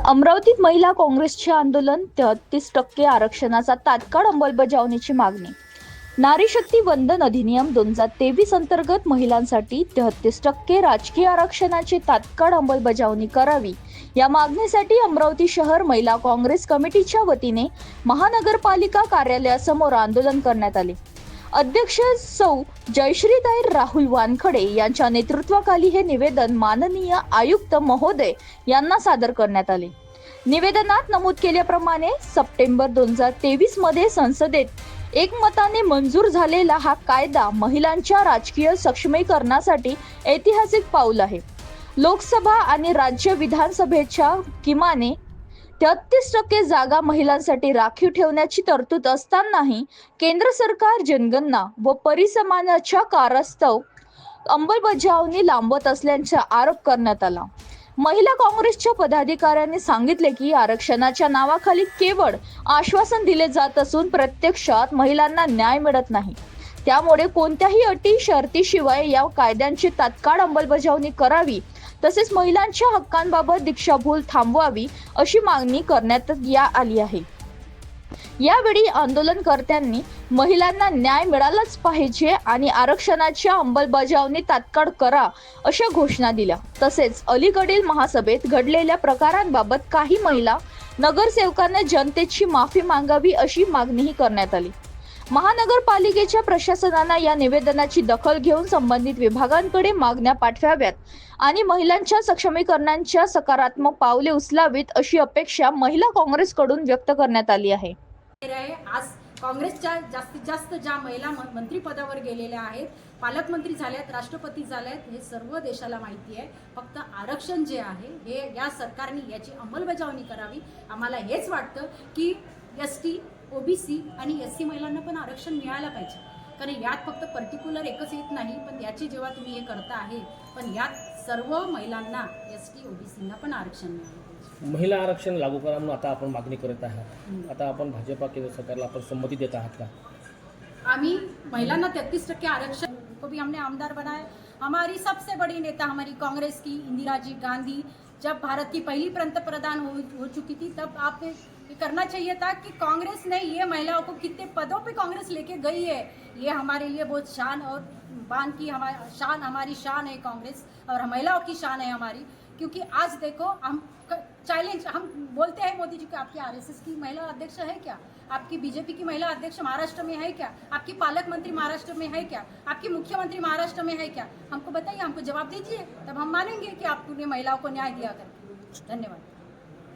अमरावतीत महिला काँग्रेसचे आंदोलन 33% आरक्षणाचा तात्काळ अंमलबजावणीची मागणी. नारी शक्ती वंदन अधिनियम 2023 अंतर्गत महिलांसाठी 33% राजकीय आरक्षणाची तात्काळ अंमलबजावणी करावी या मागणीसाठी अमरावती शहर महिला काँग्रेस कमिटीच्या वतीने महानगरपालिका कार्यालयासमोर आंदोलन करण्यात आले. अध्यक्ष सौ जयश्रीताई राहुल वानखडे यांच्या नेतृत्वाखाली हे निवेदन माननीय आयुक्त महोदय यांना सादर करण्यात आले. निवेदनात नमूद केल्याप्रमाणे सप्टेंबर 2023 मध्ये संसदेत एकमताने मंजूर झालेला हा कायदा महिलांच्या राजकीय सक्षमीकरणासाठी ऐतिहासिक पाऊल आहे. लोकसभा आणि राज्य विधानसभेच्या किमाने 33% जागा महिलांसाठी राखीव ठेवण्याची तरतूद असतानाही केंद्र सरकार जनगणना व परिसमानाच्या कारणास्तव अंमलबजावणी लांबवत असल्याचा आरोप करण्यात आला. महिला काँग्रेसच्या पदाधिकाऱ्यांनी सांगितले की आरक्षणाच्या नावाखाली केवळ आश्वासन दिले जात असून प्रत्यक्षात महिलांना न्याय मिळत नाही. त्यामुळे कोणत्याही अटी शर्तीशिवाय या कायद्यांची तात्काळ अंमलबजावणी करावी तसेच महिलांच्या हक्कांबाबत दिशाभूल थांबवावी अशी मागणी करण्यात आली आहे. यावेळी आंदोलनकर्त्यांनी महिलांना न्याय मिळालाच पाहिजे आणि आरक्षणाच्या अंमलबजावणी तात्काळ करा अशा घोषणा दिल्या. तसेच अलीकडील महासभेत घडलेल्या प्रकारांबाबत काही महिला नगरसेवकांना जनतेची माफी मागावी अशी मागणीही करण्यात आली. महानगरपालिकेच्या प्रशासनानं या निवेदनाची दखल घेऊन संबंधित विभागांकडे मागण्या पाठवाव्यात आणि महिलांच्या सक्षमीकरणाच्या सकारात्मक पावले उचलावीत अशी अपेक्षा महिला काँग्रेसकडून व्यक्त करण्यात आली आहे. आज काँग्रेसच्या जास्तीत जास्त ज्या महिला मंत्रिपदावर गेलेल्या आहेत, पालकमंत्री झाल्यात, राष्ट्रपती झाल्यात, हे सर्व देशाला माहिती आहे. फक्त आरक्षण जे आहे हे या सरकारने याची अंमलबजावणी करावी. आम्हाला हेच वाटतं की ST, OBC आणि SC महिलांना पण आरक्षण मिळायला पाहिजे. कारण यात फक्त पर्टिक्युलर एकच येत नाही, पण याची जेव्हा तुम्ही हे करता आहे, पण यात सर्व महिलांना ST, OBCना पण आरक्षण मिळालं पाहिजे. महिला आरक्षण लागू करा म्हणून आता आपण मागणी करत आहात. आता आपण भाजपा केंद्र सरकारला आपण संमती देत आहात का? आम्ही महिलांना 33% आरक्षण को भी हमने आमदार बनाया. हमारी सबसे बड़ी नेता हमारी कांग्रेस की इंदिरा जी गांधी जब भारत की पहली पंतप्रधान हो चुकी थी, तब आप ये करना चाहिए था कि कांग्रेस ने ये महिलाओं को कितने पदों पे कांग्रेस लेके गई है. ये हमारे लिए बहुत शान और बान की हमारी शान है कांग्रेस, और महिलाओं की शान है हमारी. क्योंकि आज देखो हम चैलेंज हम बोलते हैं मोदी जी को, आपकी RSS की महिला अध्यक्ष है क्या? आपकी BJP की महिला अध्यक्ष महाराष्ट्र में है क्या? आपकी पालक मंत्री महाराष्ट्र में है क्या? आपकी मुख्यमंत्री महाराष्ट्र में है क्या? हमको बताइए, हमको जवाब दीजिए, तब हम मानेंगे कि आपने महिलाओं को न्याय दिया करके. धन्यवाद.